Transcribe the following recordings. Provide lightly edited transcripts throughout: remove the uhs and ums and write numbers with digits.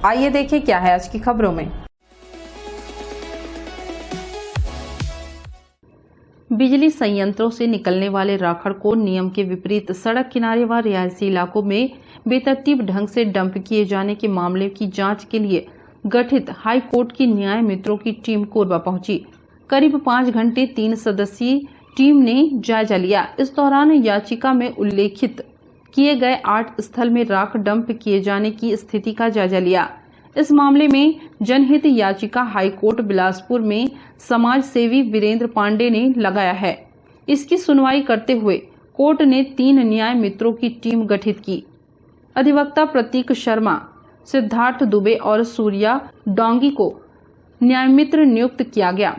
आइए देखें क्या है आज की खबरों में। बिजली संयंत्रों से निकलने वाले राखड़ को नियम के विपरीत सड़क किनारे व रिहायशी इलाकों में बेतरतीब ढंग से डंप किए जाने के मामले की जांच के लिए गठित हाई कोर्ट की न्याय मित्रों की टीम कोरबा पहुंची। करीब 5 घंटे 3 सदस्यीय टीम ने जायजा लिया। इस दौरान याचिका में उल्लेखित किए गए 8 स्थल में राख डंप किए जाने की स्थिति का जायजा लिया। इस मामले में जनहित याचिका हाईकोर्ट बिलासपुर में समाज सेवी वीरेंद्र पांडे ने लगाया है। इसकी सुनवाई करते हुए कोर्ट ने 3 न्याय मित्रों की टीम गठित की। अधिवक्ता प्रतीक शर्मा, सिद्धार्थ दुबे और सूर्या डोंगी को न्यायमित्र नियुक्त किया गया।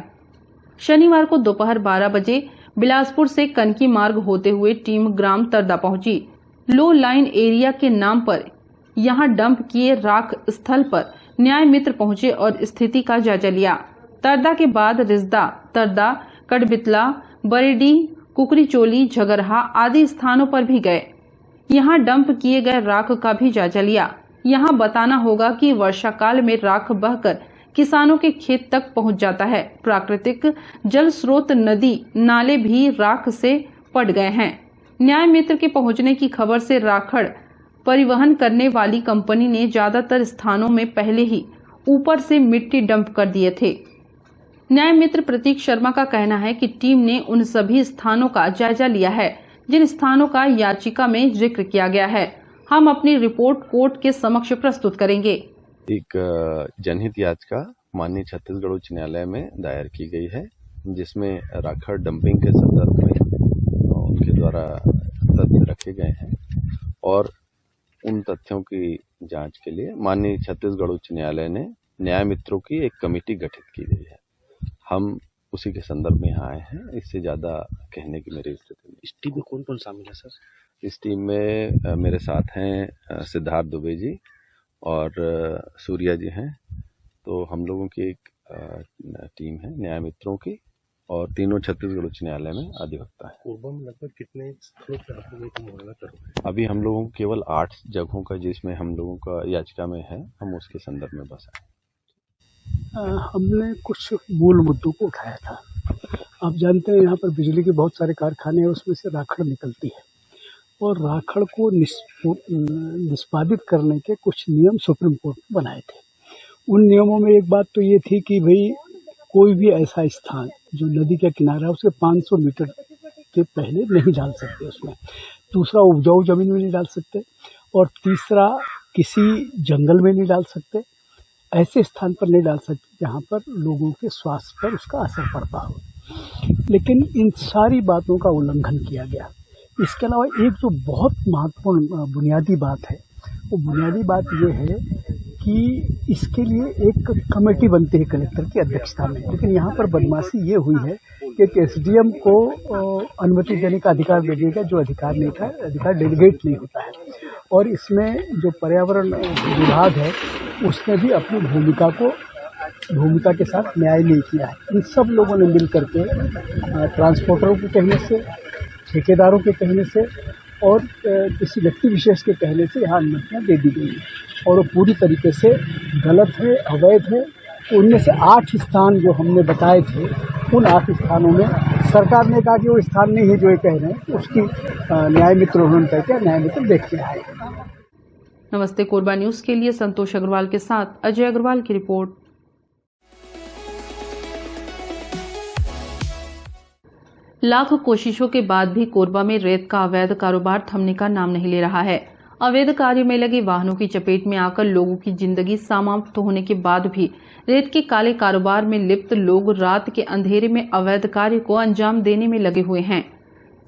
शनिवार को दोपहर 12 बजे बिलासपुर से कनकी मार्ग होते हुए टीम ग्राम तरदा पहुंची। लो लाइन एरिया के नाम पर यहां डंप किए राख स्थल पर न्याय मित्र पहुंचे और स्थिति का जायजा लिया। तरदा के बाद रिजदा, तरदा, कड़बितला, बरेडी, कुकरीचोली, झगरहा आदि स्थानों पर भी गए। यहां डंप किए गए राख का भी जायजा लिया। यहां बताना होगा कि वर्षा काल में राख बहकर किसानों के खेत तक पहुंच जाता है। प्राकृतिक जल स्रोत, नदी, नाले भी राख से पट गए हैं। न्याय मित्र के पहुंचने की खबर से राखड़ परिवहन करने वाली कंपनी ने ज्यादातर स्थानों में पहले ही ऊपर से मिट्टी डंप कर दिए थे। न्याय मित्र प्रतीक शर्मा का कहना है कि टीम ने उन सभी स्थानों का जायजा लिया है जिन स्थानों का याचिका में जिक्र किया गया है। हम अपनी रिपोर्ट कोर्ट के समक्ष प्रस्तुत करेंगे। एक जनहित याचिका माननीय छत्तीसगढ़ उच्च न्यायालय में दायर की गई है, जिसमें राखड़ डंपिंग के संदर्भ में उनके द्वारा तथ्य रखे गए हैं और उन तथ्यों की जांच के लिए माननीय छत्तीसगढ़ उच्च न्यायालय ने न्याय मित्रों की एक कमेटी गठित की गई है। हम उसी के संदर्भ में यहाँ आए हैं। इससे ज्यादा कहने की मेरी स्थिति नहीं। इस टीम में कौन कौन शामिल है सर? इस टीम में मेरे साथ हैं सिद्धार्थ दुबे जी और सूर्या जी हैं। तो हम लोगों की एक टीम है न्याय मित्रों की और तीनों छत्तीसगढ़ उच्च न्यायालय में अधिवक्ता है। कोरबा में लगभग कितने स्थलों पर आप लोगों को मुआयना करोगे? अभी हम लोगों को केवल 8 जगहों का जिसमें हम लोगों का याचिका में है, हम उसके संदर्भ में बस आए। हमने कुछ मूल मुद्दों को उठाया था। आप जानते हैं यहाँ पर बिजली के बहुत सारे कारखाने हैं, उसमें से राखड़ निकलती है और राखड़ को निष्पादित करने के कुछ नियम सुप्रीम कोर्ट ने बनाए थे। उन नियमों में एक बात तो ये थी कि भाई कोई भी ऐसा स्थान जो नदी का किनारा है उसके 500 मीटर के पहले नहीं डाल सकते उसमें। दूसरा, उपजाऊ जमीन में नहीं डाल सकते और तीसरा, किसी जंगल में नहीं डाल सकते। ऐसे स्थान पर नहीं डाल सकते जहाँ पर लोगों के स्वास्थ्य पर उसका असर पड़ता हो। लेकिन इन सारी बातों का उल्लंघन किया गया। इसके अलावा एक जो बहुत महत्वपूर्ण बुनियादी बात है, वो बुनियादी बात ये है कि इसके लिए एक कमेटी बनती है कलेक्टर की अध्यक्षता में। लेकिन यहाँ पर बदमाशी ये हुई है कि एसडीएम को अनुमति देने का अधिकार दे दिया गया, जो अधिकार नहीं था। अधिकार डेलीगेट नहीं होता है। और इसमें जो पर्यावरण विभाग है उसने भी अपनी भूमिका के साथ न्याय नहीं किया है। इन सब लोगों ने मिल करके ट्रांसपोर्टरों के कहने से, ठेकेदारों के कहने से और किसी व्यक्ति विशेष के कहने से यहाँ अनुमतियाँ दे दी गई हैं और वो पूरी तरीके से गलत है, अवैध है। उनमें से 8 स्थान जो हमने बताए थे, उन 8 स्थानों में सरकार ने कहा कि वो स्थान नहीं है जो ये कह रहे हैं। उसकी न्याय मित्र उन्होंने तय किया, न्याय मित्र देख के आए। नमस्ते कोरबा न्यूज के लिए संतोष अग्रवाल के साथ अजय अग्रवाल की रिपोर्ट। लाख कोशिशों के बाद भी कोरबा में रेत का अवैध कारोबार थमने का नाम नहीं ले रहा है। अवैध कार्य में लगे वाहनों की चपेट में आकर लोगों की जिंदगी समाप्त होने के बाद भी रेत के काले कारोबार में लिप्त लोग रात के अंधेरे में अवैध कार्य को अंजाम देने में लगे हुए हैं।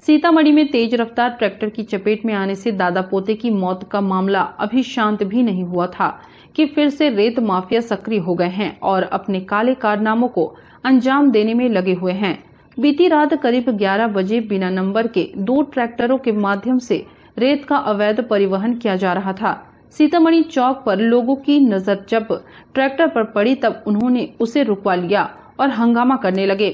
सीतामढ़ी में तेज रफ्तार ट्रैक्टर की चपेट में आने से दादा पोते की मौत का मामला अभी शांत भी नहीं हुआ था कि फिर से रेत माफिया सक्रिय हो गए हैं और अपने काले कारनामों को अंजाम देने में लगे हुए हैं। बीती रात करीब 11 बजे बिना नंबर के 2 ट्रैक्टरों के माध्यम से रेत का अवैध परिवहन किया जा रहा था। सीतामढ़ी चौक पर लोगों की नजर जब ट्रैक्टर पर पड़ी तब उन्होंने उसे रुकवा लिया और हंगामा करने लगे।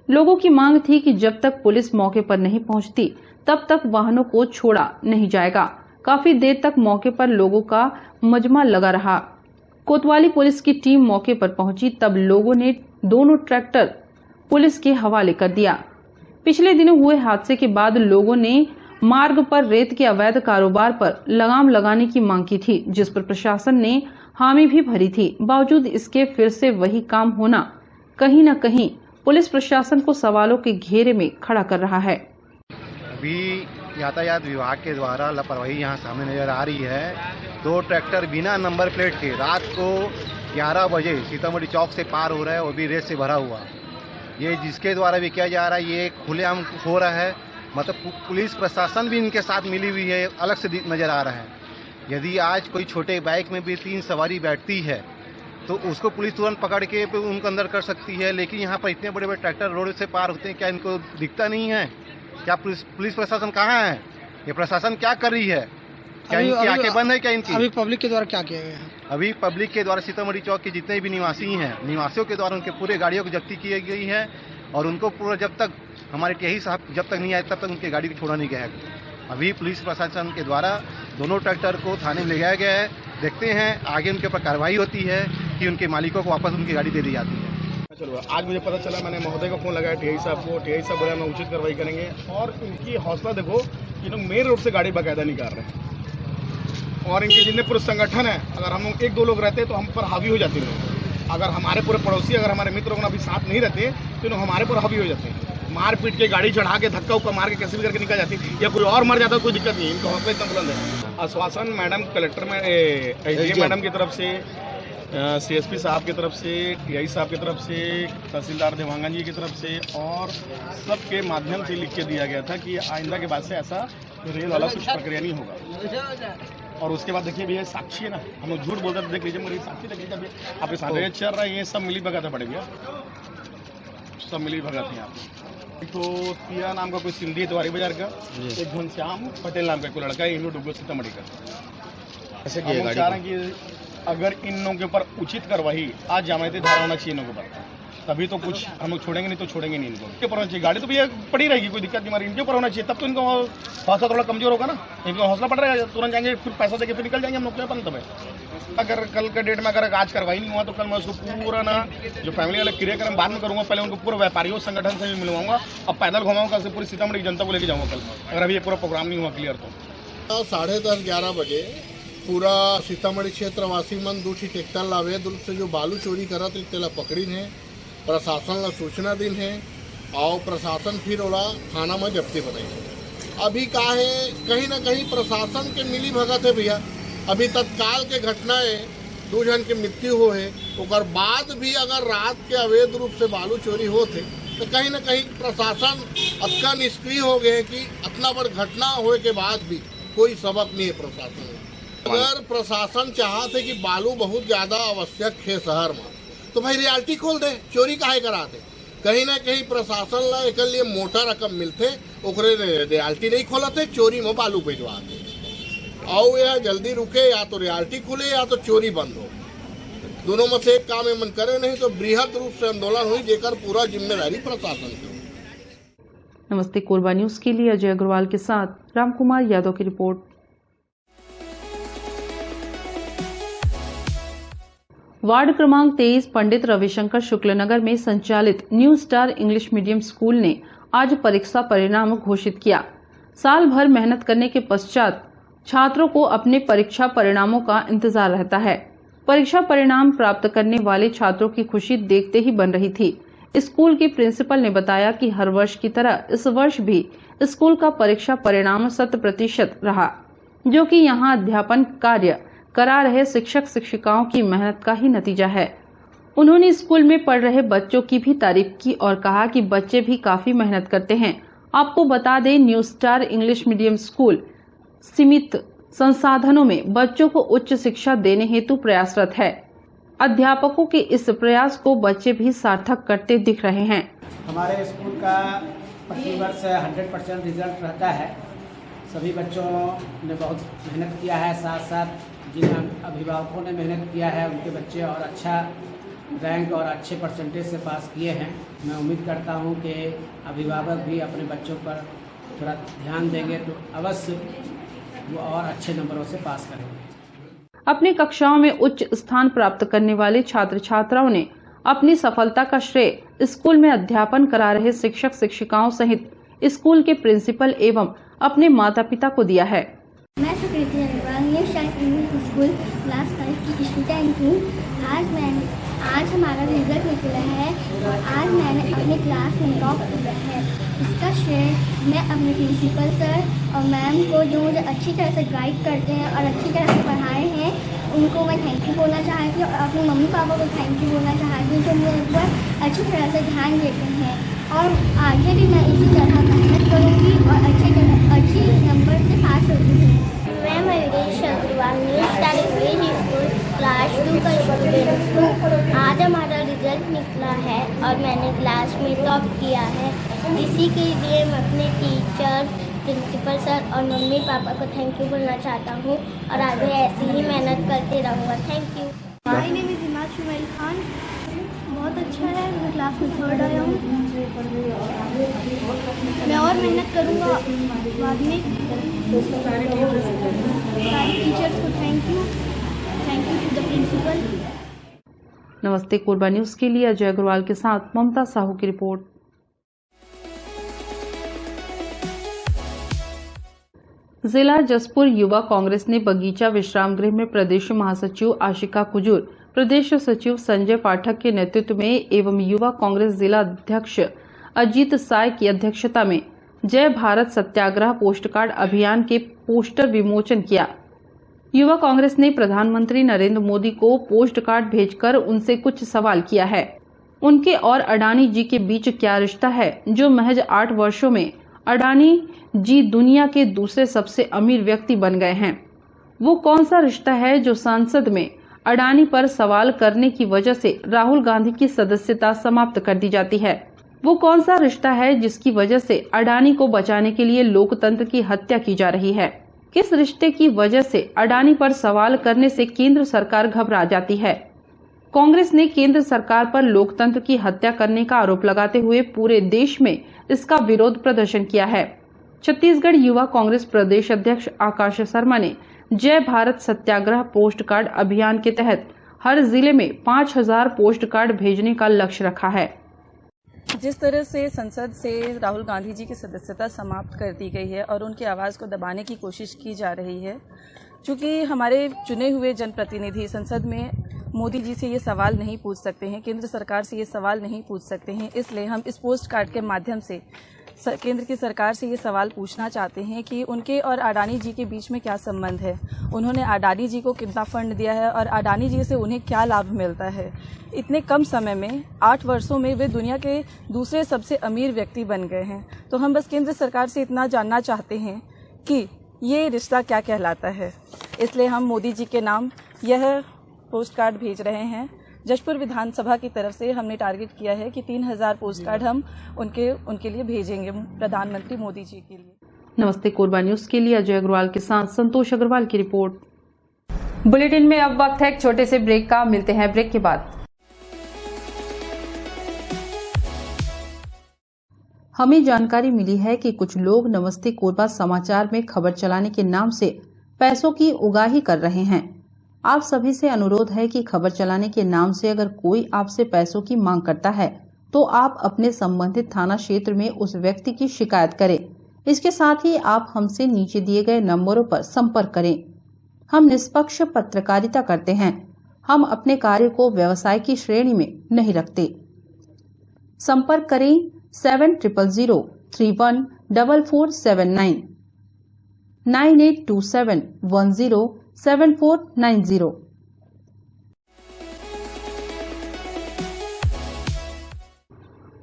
लोगों की मांग थी कि जब तक पुलिस मौके पर नहीं पहुंचती तब तक वाहनों को छोड़ा नहीं जाएगा। काफी देर तक मौके पर लोगों का मजमा लगा रहा। कोतवाली पुलिस की टीम मौके पर पहुंची तब लोगों ने दोनों ट्रैक्टर पुलिस के हवाले कर दिया। पिछले दिनों हुए हादसे के बाद लोगों ने मार्ग पर रेत के अवैध कारोबार पर लगाम लगाने की मांग की थी, जिस पर प्रशासन ने हामी भी भरी थी। बावजूद इसके फिर से वही काम होना कहीं न कहीं पुलिस प्रशासन को सवालों के घेरे में खड़ा कर रहा है। अभी यातायात विभाग के द्वारा लापरवाही यहाँ सामने नजर आ रही है। 2 ट्रैक्टर बिना नंबर प्लेट के रात को 11 बजे सीतामढ़ी चौक से पार हो रहा है, वो भी रेत से भरा हुआ। ये जिसके द्वारा भी किया जा रहा है, ये खुलेआम हो रहा है। मतलब पुलिस प्रशासन भी इनके साथ मिली हुई है, अलग से नजर आ रहा है। यदि आज कोई छोटे बाइक में भी 3 सवारी बैठती है तो उसको पुलिस तुरंत पकड़ के उनको अंदर कर सकती है, लेकिन यहाँ पर इतने बड़े बड़े ट्रैक्टर रोड से पार होते हैं। क्या इनको दिखता नहीं है? क्या पुलिस प्रशासन कहाँ है? ये प्रशासन क्या कर रही है? क्या इनकी आंखें बंद है? क्या इनकी अभी पब्लिक के द्वारा क्या किया गया है? अभी पब्लिक के द्वारा सीतामढ़ी चौक के जितने भी निवासी हैं, निवासियों के द्वारा उनके पूरे गाड़ियों की जब्ती की गई है और उनको पूरा जब तक हमारे टीआई साहब जब तक नहीं आए तब तक उनकी गाड़ी को छोड़ा नहीं गया है। अभी पुलिस प्रशासन के द्वारा दोनों ट्रैक्टर को थाने में ले जाया गया है। देखते हैं आगे उनके ऊपर कार्रवाई होती है कि उनके मालिकों को वापस उनकी गाड़ी दे दी जाती है। चलो आज मुझे पता चला, मैंने महोदय को फोन लगाया टीआई साहब को। टीआई साहब बोला मैं उचित कार्रवाई करेंगे। और इनकी हौसला देखो, ये लोग मेन रोड से गाड़ी बाकायदा नहीं कर रहे हैं। और इनके जितने पूरे संगठन है, अगर हम लोग 1-2 लोग रहते तो हम पर हावी हो जाते लोग। अगर हमारे पूरे पड़ोसी, अगर हमारे मित्र लोग अभी साथ नहीं रहते तो लोग हमारे पर हावी हो जाते हैं। मार पीट के गाड़ी चढ़ा के धक्का उक्का मार के कैसे भी करके निकल जाती, या कोई और मर जाता, कोई दिक्कत नहीं। इनका हौसला इतना बुलंद है। आश्वासन मैडम कलेक्टर में एसडीएम मैडम की तरफ से, सीएसपी साहब की तरफ से, टीआई साहब की तरफ से, तहसीलदार देवांगन जी की तरफ से और सबके माध्यम से लिख के दिया गया था कि आइंदा के बाद से ऐसा रेल वाला कुछ प्रक्रिया नहीं होगा। और उसके बाद देखिए भैया साक्षी है ना, हम लोग झूठ बोलते देख लीजिए, मेरी साक्षी देख लीजिए। आपके साथ रेल चल रहा है, ये सब मिली भगत है बड़े भैया, सब मिली भगत है। आप तो पिया नाम का कोई सिंधी तिवारी बाजार का, एक घनश्याम पटेल नाम का कोई लड़का है, इन लोग सीतामढ़ी का। ऐसे हम चाह रहे हैं कि अगर इन लोगों के ऊपर उचित कार्रवाई, आज जमानती धारा होना चाहिए इन लोगों के ऊपर, तभी तो कुछ हम लोग छोड़ेंगे, नहीं तो छोड़ेंगे नहीं इनको। इनके ऊपर होना चाहिए, गाड़ी तो भैया पड़ी रहेगी, कोई दिक्कत नहीं, हमारी इनके ऊपर होना चाहिए, तब तो इनको हौसला थोड़ा कमजोर होगा ना। इनको हौसला पड़ रहेगा, तुरंत जाएंगे, फिर पैसा देके फिर निकल जाएंगे हम लोग, क्या बनता है। अगर कल के डेट में अगर आज कार्रवाई नहीं हुआ तो कल मैं उसको पूरा ना जो फैमिली वाले क्रियाक्रम बाद में करूंगा, पहले उनको पूरा व्यापारियों संगठन से भी मिलवाऊंगा और पैदल घुमाऊंगा, कल से पूरी सीतामढ़ी की जनता को लेके जाऊंगा कल, अगर अभी ये पूरा प्रोग्राम नहीं हुआ क्लियर तो। 10:30-11 बजे पूरा सीतामढ़ी क्षेत्रवासी मन 2 ट्रैक्टर लावे दूर से जो बालू चोरी करत तेला पकड़ी है, प्रशासन ला सूचना दिन है और प्रशासन फिर ओला थाना में जब्ती बनाई। अभी का है कहीं ना कहीं प्रशासन के मिली भगत है भैया। अभी तत्काल के घटनाएं 2 जन की मृत्यु हो है, और बाद भी अगर रात के अवैध रूप से बालू चोरी होते तो कहीं ना कहीं प्रशासन अतका निष्क्रिय हो गए कि इतना बड़ घटना होने के बाद भी कोई सबक नहीं है प्रशासन। अगर प्रशासन चाहते कि बालू बहुत ज़्यादा आवश्यक है शहर में तो भाई रियल्टी खोल दे, चोरी काहे कराते। कहीं ना कहीं प्रशासन ला एक लिए मोटा रकम मिलते, ओकरे रियल्टी नहीं खोलते, चोरी में बालू भिजवाते। और यह जल्दी रुके, या तो रियल्टी खुले या तो चोरी बंद हो, दोनों में से एक काम मन करे, नहीं तो बृहद रूप से आंदोलन हुई, जेकर पूरा जिम्मेदारी प्रशासन की। नमस्ते कोरबा न्यूज के लिए अजय अग्रवाल के साथ रामकुमार यादव की रिपोर्ट। वार्ड क्रमांक 23 पंडित रविशंकर शुक्लनगर में संचालित new star English medium school ने आज परीक्षा परिणाम घोषित किया। साल भर मेहनत करने के पश्चात छात्रों को अपने परीक्षा परिणामों का इंतजार रहता है। परीक्षा परिणाम प्राप्त करने वाले छात्रों की खुशी देखते ही बन रही थी। स्कूल के प्रिंसिपल ने बताया कि हर वर्ष की तरह इस वर्ष भी स्कूल का परीक्षा परिणाम 100% रहा, जो कि यहाँ अध्यापन कार्य करा रहे शिक्षक शिक्षिकाओं की मेहनत का ही नतीजा है। उन्होंने स्कूल में पढ़ रहे बच्चों की भी तारीफ की और कहा कि बच्चे भी काफी मेहनत करते हैं। आपको बता दें, new star English medium school सीमित संसाधनों में बच्चों को उच्च शिक्षा देने हेतु प्रयासरत है। अध्यापकों के इस प्रयास को बच्चे भी सार्थक करते दिख रहे हैं। हमारे स्कूल का प्रतिवर्ष 100% रिजल्ट रहता है। सभी बच्चों ने बहुत मेहनत किया है, साथ साथ जिन अभिभावकों ने मेहनत किया है उनके बच्चे और अच्छा रैंक और अच्छे परसेंटेज से पास किए हैं। मैं उम्मीद करता हूं कि अभिभावक भी अपने बच्चों पर थोड़ा ध्यान देंगे तो अवश्य वो और अच्छे नंबरों से पास करेंगे। अपनी कक्षाओं में उच्च स्थान प्राप्त करने वाले छात्र छात्राओं ने अपनी सफलता का श्रेय स्कूल में अध्यापन करा रहे शिक्षक शिक्षिकाओं सहित स्कूल के प्रिंसिपल एवं अपने माता पिता को दिया है। मैं Sukriti Agarwal New Shine English school class 5 की स्टूडेंट हूँ। आज हमारा रिजल्ट निकला है और आज मैंने अपनी क्लास में टॉप किया है। इसका श्रेय मैं अपने प्रिंसिपल सर और मैम को, जो मुझे अच्छी तरह से गाइड करते हैं और अच्छी तरह से पढ़ाए हैं, उनको मैं थैंक यू बोलना चाहती हूँ। और अपने मम्मी पापा को थैंक यू बोलना चाहती हूँ, जो मेरे ऊपर अच्छी तरह से ध्यान देते हैं। और आगे भी मैं इसी तरह मेहनत करूँगी और अच्छे नंबर से पास होती हूँ। मैं Mayuresh Agrawal new star English school class 2 का स्टूडेंट हूँ। आज हमारा रिजल्ट निकला है और मैंने क्लास में टॉप किया है। इसी के लिए मैं अपने टीचर, प्रिंसिपल सर और मम्मी पापा को थैंक यू बोलना चाहता हूँ और आगे ऐसे ही मेहनत करते रहूँगा। Thank you. My name is Himanshu मेरी खान। बहुत अच्छा है, मैं क्लास में 3rd आया हूँ। मैं और मेहनत करूँगा बाद में। सारे टीचर्स को thank you to the principal. नमस्ते कोरबा न्यूज के लिए अजय अग्रवाल के साथ ममता साहू की रिपोर्ट। जिला जसपुर युवा कांग्रेस ने बगीचा विश्राम गृह में प्रदेश महासचिव आशिका कुजूर, प्रदेश सचिव संजय पाठक के नेतृत्व में एवं युवा कांग्रेस जिला अध्यक्ष अजीत साय की अध्यक्षता में जय भारत सत्याग्रह पोस्टकार्ड अभियान के पोस्टर विमोचन किया। युवा कांग्रेस ने प्रधानमंत्री नरेंद्र मोदी को पोस्टकार्ड भेजकर उनसे कुछ सवाल किया है। उनके और अडानी जी के बीच क्या रिश्ता है, जो महज 8 वर्षों में अडानी जी दुनिया के दूसरे सबसे अमीर व्यक्ति बन गए हैं। वो कौन सा रिश्ता है जो संसद में अडानी पर सवाल करने की वजह से राहुल गांधी की सदस्यता समाप्त कर दी जाती है। वो कौन सा रिश्ता है जिसकी वजह से अडानी को बचाने के लिए लोकतंत्र की हत्या की जा रही है। किस रिश्ते की वजह से अडानी पर सवाल करने से केंद्र सरकार घबरा जाती है। कांग्रेस ने केंद्र सरकार पर लोकतंत्र की हत्या करने का आरोप लगाते हुए पूरे देश में इसका विरोध प्रदर्शन किया है। छत्तीसगढ़ युवा कांग्रेस प्रदेश अध्यक्ष आकाश शर्मा ने जय भारत सत्याग्रह पोस्ट कार्ड अभियान के तहत हर जिले में 5000 पोस्ट कार्ड भेजने का लक्ष्य रखा है। जिस तरह से संसद से राहुल गांधी जी की सदस्यता समाप्त कर दी गई है और उनकी आवाज़ को दबाने की कोशिश की जा रही है, चूँकि हमारे चुने हुए जनप्रतिनिधि संसद में मोदी जी से ये सवाल नहीं पूछ सकते हैं, केंद्र सरकार से ये सवाल नहीं पूछ सकते हैं, इसलिए हम इस पोस्ट कार्ड के माध्यम से केंद्र की सरकार से ये सवाल पूछना चाहते हैं कि उनके और अडानी जी के बीच में क्या संबंध है। उन्होंने अडानी जी को कितना फंड दिया है और अडानी जी से उन्हें क्या लाभ मिलता है। इतने कम समय में 8 वर्षों में वे दुनिया के दूसरे सबसे अमीर व्यक्ति बन गए हैं। तो हम बस केंद्र सरकार से इतना जानना चाहते हैं कि ये रिश्ता क्या कहलाता है। इसलिए हम मोदी जी के नाम यह पोस्ट कार्ड भेज रहे हैं। जशपुर विधानसभा की तरफ से हमने टारगेट किया है कि 3000 पोस्ट कार्ड हम उनके लिए भेजेंगे, प्रधानमंत्री मोदी जी के लिए। नमस्ते कोरबा न्यूज के लिए अजय अग्रवाल के साथ संतोष अग्रवाल की रिपोर्ट। बुलेटिन में अब वक्त है एक छोटे से ब्रेक का, मिलते हैं ब्रेक के बाद। हमें जानकारी मिली है कि कुछ लोग नमस्ते कोरबा समाचार में खबर चलाने के नाम से पैसों की उगाही कर रहे हैं। आप सभी से अनुरोध है कि खबर चलाने के नाम से अगर कोई आपसे पैसों की मांग करता है तो आप अपने संबंधित थाना क्षेत्र में उस व्यक्ति की शिकायत करें। इसके साथ ही आप हमसे नीचे दिए गए नंबरों पर संपर्क करें। हम निष्पक्ष पत्रकारिता करते हैं। हम अपने कार्य को व्यवसाय की श्रेणी में नहीं रखते। संपर्क करें 7000314479 9827107490।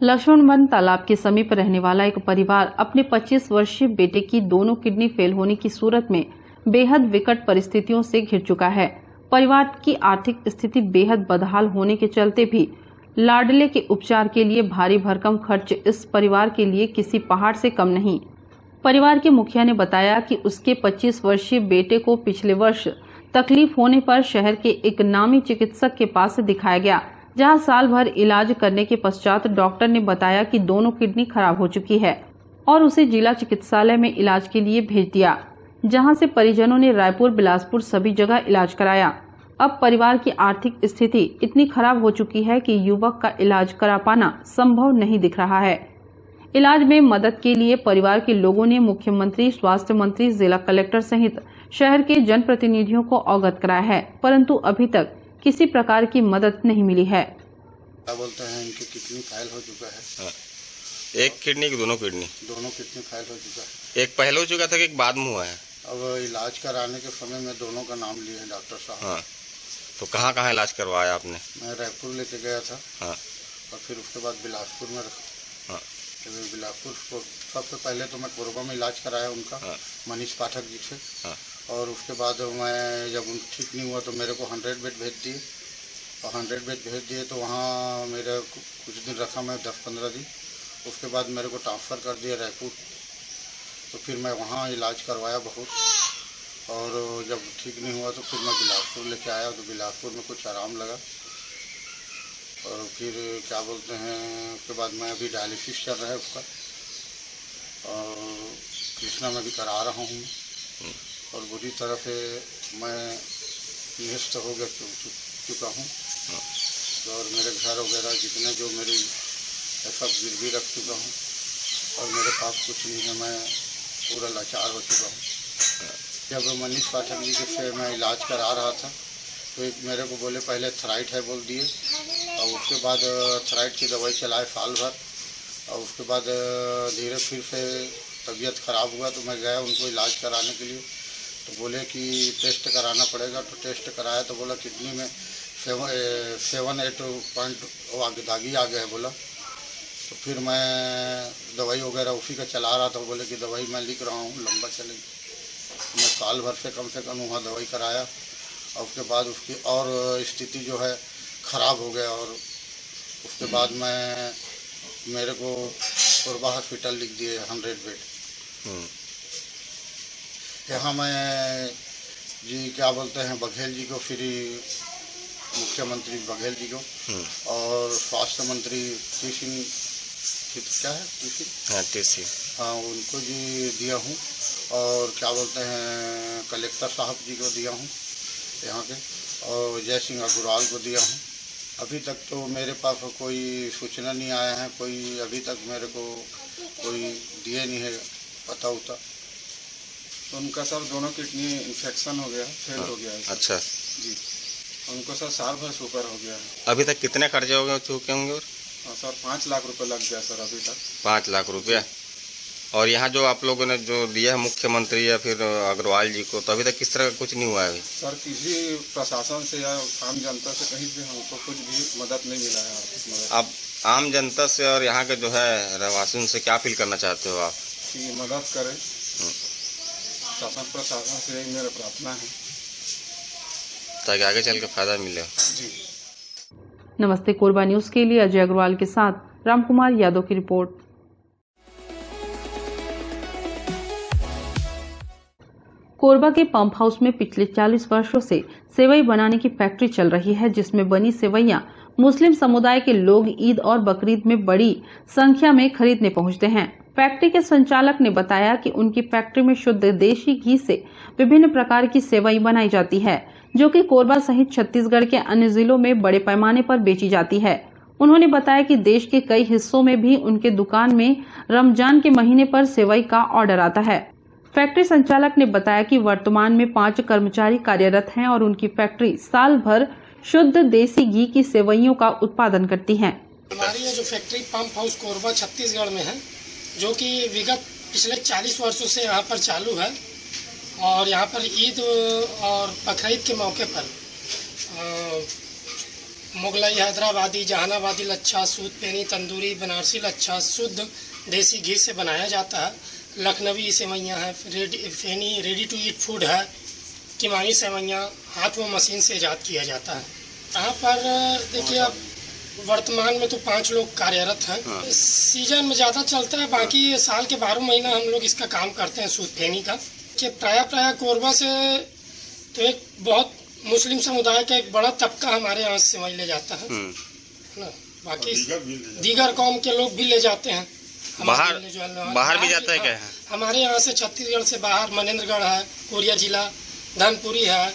लक्ष्मण तालाब के समीप रहने वाला एक परिवार अपने 25 वर्षीय बेटे की दोनों किडनी फेल होने की सूरत में बेहद विकट परिस्थितियों से घिर चुका है। परिवार की आर्थिक स्थिति बेहद बदहाल होने के चलते भी लाडले के उपचार के लिए भारी भरकम खर्च इस परिवार के लिए किसी पहाड़ से कम नहीं। परिवार के मुखिया ने बताया कि उसके 25 वर्षीय बेटे को पिछले वर्ष तकलीफ होने पर शहर के एक नामी चिकित्सक के पास दिखाया गया, जहां साल भर इलाज करने के पश्चात डॉक्टर ने बताया कि दोनों किडनी खराब हो चुकी है और उसे जिला चिकित्सालय में इलाज के लिए भेज दिया। जहां से परिजनों ने रायपुर, बिलासपुर सभी जगह इलाज कराया। अब परिवार की आर्थिक स्थिति इतनी खराब हो चुकी है कि युवक का इलाज करा पाना संभव नहीं दिख रहा है। इलाज में मदद के लिए परिवार के लोगों ने मुख्यमंत्री, स्वास्थ्य मंत्री, जिला कलेक्टर सहित शहर के जनप्रतिनिधियों को अवगत कराया है, परंतु अभी तक किसी प्रकार की मदद नहीं मिली है। क्या बोलते हैं, इनकी किडनी फाइल हो चुका है। हाँ। एक किडनी की दोनों किडनी फाइल हो चुका है। एक पहले हो चुका था कि एक बाद में हुआ है। अब इलाज कराने के समय में दोनों का नाम लिए हैं डॉक्टर साहब। हाँ, तो कहाँ कहाँ इलाज करवाया आपने? मैं रायपुर लेके गया था। हाँ। और फिर उसके बाद बिलासपुर में हाँ। बिलासपुर को सबसे पहले तो मैं कोरबा में इलाज कराया उनका। हाँ। मनीष पाठक जी से। हाँ। और उसके बाद मैं जब उन ठीक नहीं हुआ तो मेरे को 100 बेड भेज दिए, और 100 बेड भेज दिए तो वहाँ मेरे कुछ दिन रखा मैं 10-15 दिन। उसके बाद मेरे को ट्रांसफ़र कर दिया रायपुर। तो फिर मैं वहाँ इलाज करवाया बहुत, और जब ठीक नहीं हुआ तो फिर मैं बिलासपुर लेके आया। तो बिलासपुर में कुछ आराम लगा, और फिर क्या बोलते हैं, उसके बाद मैं अभी डायलिसिस चल रहा है उसका, और कृष्णा में भी करा रहा हूँ, और बुरी तरह से मैं निस्त हो गया चुका हूँ। और मेरे घर वगैरह जितने जो मेरी सब गिरवी रख चुका हूँ, और मेरे पास कुछ नहीं है, मैं पूरा लाचार हो चुका हूँ। जब मनीष पाठक जी से मैं इलाज करा रहा था तो एक मेरे को बोले पहले थायराइड है बोल दिए, और उसके बाद थायराइड की दवाई चलाए साल भर, और उसके बाद धीरे फिर से तबीयत ख़राब हुआ तो मैं गया उनको इलाज कराने के लिए। तो बोले कि टेस्ट कराना पड़ेगा, तो टेस्ट कराया तो बोला किडनी में 7-8 पॉइंट दागी आ गया है बोला। तो फिर मैं दवाई वगैरह उसी का चला रहा था। बोले कि दवाई मैं लिख रहा हूँ, लंबा चलेगी। मैं साल भर से कम वहाँ दवाई कराया, और उसके बाद उसकी और स्थिति जो है ख़राब हो गया। और उसके बाद मेरे को कोरबा हॉस्पिटल लिख दिए 100 बेड। यहाँ मैं जी क्या बोलते हैं बघेल जी को, फ्री मुख्यमंत्री बघेल जी को, और स्वास्थ्य मंत्री टीसी हाँ उनको जी दिया हूँ, और क्या बोलते हैं कलेक्टर साहब जी को दिया हूँ यहाँ के, और जय सिंह अग्रवाल को दिया हूँ। अभी तक तो मेरे पास कोई सूचना नहीं आया है, कोई अभी तक मेरे को कोई दिए नहीं है पता होता। तो उनका सर दोनों किडनी इन्फेक्शन हो गया, फेल हो गया है। अच्छा जी, उनको सर साल भर से ऊपर हो गया है। अभी तक कितने खर्चे हो गए चुके होंगे? और सर 5 लाख रुपए लग गया सर अभी तक। 5 लाख रुपया। और यहाँ जो आप लोगों ने जो दिया है मुख्यमंत्री या फिर अग्रवाल जी को, तो अभी तक किस तरह का कुछ नहीं हुआ है अभी? सर किसी प्रशासन से या आम जनता से कहीं भी हमको कुछ भी मदद नहीं मिला है, आर्थिक मदद। आप आम जनता से और यहाँ के जो है रहवासियों से क्या अपील करना चाहते हो आप? कि मदद करें, शासन प्रशासन से यही मेरा प्रार्थना है, ताकि आगे चल के फायदा मिले। जी। नमस्ते कोरबा न्यूज के लिए अजय अग्रवाल के साथ रामकुमार यादव की रिपोर्ट। कोरबा के पंप हाउस में पिछले 40 वर्षों से सेवई बनाने की फैक्ट्री चल रही है, जिसमें बनी सेवइयां मुस्लिम समुदाय के लोग ईद और बकरीद में बड़ी संख्या में खरीदने पहुंचते हैं। फैक्ट्री के संचालक ने बताया कि उनकी फैक्ट्री में शुद्ध देशी घी से विभिन्न प्रकार की सेवई बनाई जाती है, जो कि कोरबा सहित छत्तीसगढ़ के अन्य जिलों में बड़े पैमाने पर बेची जाती है। उन्होंने बताया कि देश के कई हिस्सों में भी उनके दुकान में रमजान के महीने पर सेवई का ऑर्डर आता है। फैक्ट्री संचालक ने बताया कि वर्तमान में 5 कर्मचारी कार्यरत हैं और उनकी फैक्ट्री साल भर शुद्ध देसी घी की सेवइयों का उत्पादन करती है। हमारी ये जो factory pump house Korba Chhattisgarh में है, जो कि विगत पिछले 40 वर्षों से यहाँ पर चालू है, और यहाँ पर ईद और बकरीद के मौके पर मुगलाई, हैदराबादी, जहानाबादी लच्छा, सूद पेनी, तंदूरी, बनारसी लच्छा शुद्ध देसी घी से बनाया जाता है। लखनवी सेवइयाँ हैं, फेनी रेडी टू ईट फूड है, किमानी सेवइयाँ हाथ व मशीन से ईजाद किया जाता है। यहाँ पर देखिए अब वर्तमान में तो 5 लोग कार्यरत हैं। सीजन में ज़्यादा चलता है, बाकी साल के 12 महीना हम लोग इसका काम करते हैं सूद फेनी का। कि प्राय कोरबा से तो एक बहुत मुस्लिम समुदाय का एक बड़ा तबका हमारे यहाँ से सेवई ले जाता है ना, बाकी दीगर कौम के लोग भी ले जाते हैं। बाहर भी जाता है क्या? हमारे यहाँ से छत्तीसगढ़ से बाहर मनेन्द्रगढ़ है, कोरिया जिला, धनपुरी है,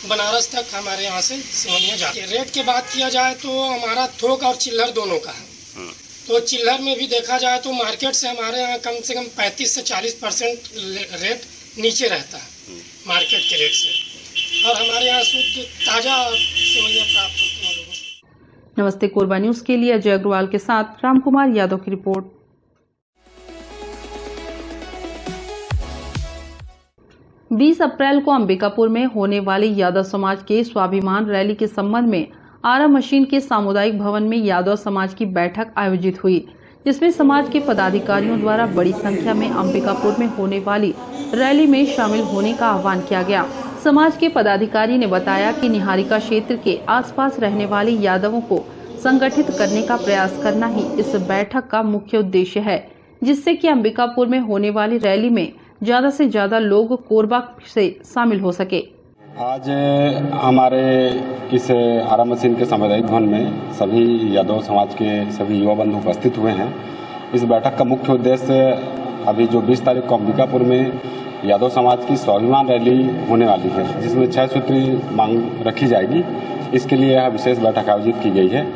बनारस तक हमारे यहाँ से सिवैयाँ जाती है। रेट की बात किया जाए तो हमारा थोक और चिल्लर दोनों का है। तो चिल्लर में भी देखा जाए तो मार्केट से हमारे यहाँ कम से कम 35 से 40% रेट नीचे रहता है मार्केट के रेट से, और हमारे यहाँ शुद्ध ताज़ा सेवइयाँ प्राप्त होती हैं लोगों को। नमस्ते कोरबा न्यूज के लिए अजय अग्रवाल के साथ रामकुमार यादव की रिपोर्ट। 20 अप्रैल को अंबिकापुर में होने वाली यादव समाज के स्वाभिमान रैली के संबंध में आरा मशीन के सामुदायिक भवन में यादव समाज की बैठक आयोजित हुई, जिसमें समाज के पदाधिकारियों द्वारा बड़ी संख्या में अंबिकापुर में होने वाली रैली में शामिल होने का आह्वान किया गया। समाज के पदाधिकारी ने बताया कि निहारिका क्षेत्र के आसपास रहने वाले यादवों को संगठित करने का प्रयास करना ही इस बैठक का मुख्य उद्देश्य है, जिससे कि अंबिकापुर में होने वाली रैली में ज्यादा से ज्यादा लोग कोरबा से शामिल हो सके। आज हमारे इस आरा मशीन के सामुदायिक भवन में सभी यादव समाज के सभी युवा बंधु उपस्थित हुए हैं। इस बैठक का मुख्य उद्देश्य अभी जो 20 तारीख को अंबिकापुर में यादव समाज की स्वाभिमान रैली होने वाली है, जिसमें 6 सूत्री मांग रखी जाएगी। इसके लिए यह विशेष बैठक आयोजित की गई है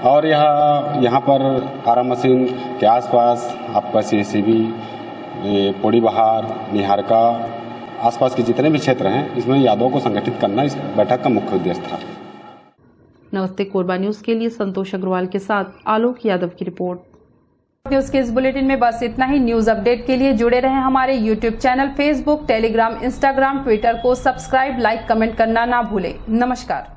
और यहाँ पर आरा मशीन के आसपास आपका सीसीबी, पोड़ी बहार, निहारका, आसपास के जितने भी क्षेत्र हैं, इसमें यादवों को संगठित करना इस बैठक का मुख्य उद्देश्य था। नमस्ते कोरबा न्यूज के लिए संतोष अग्रवाल के साथ आलोक यादव की रिपोर्ट। न्यूज के इस बुलेटिन में बस इतना ही। न्यूज अपडेट के लिए जुड़े रहें हमारे YouTube channel, Facebook, Telegram, Instagram, Twitter को सब्सक्राइब, लाइक, कमेंट करना ना भूलें। नमस्कार।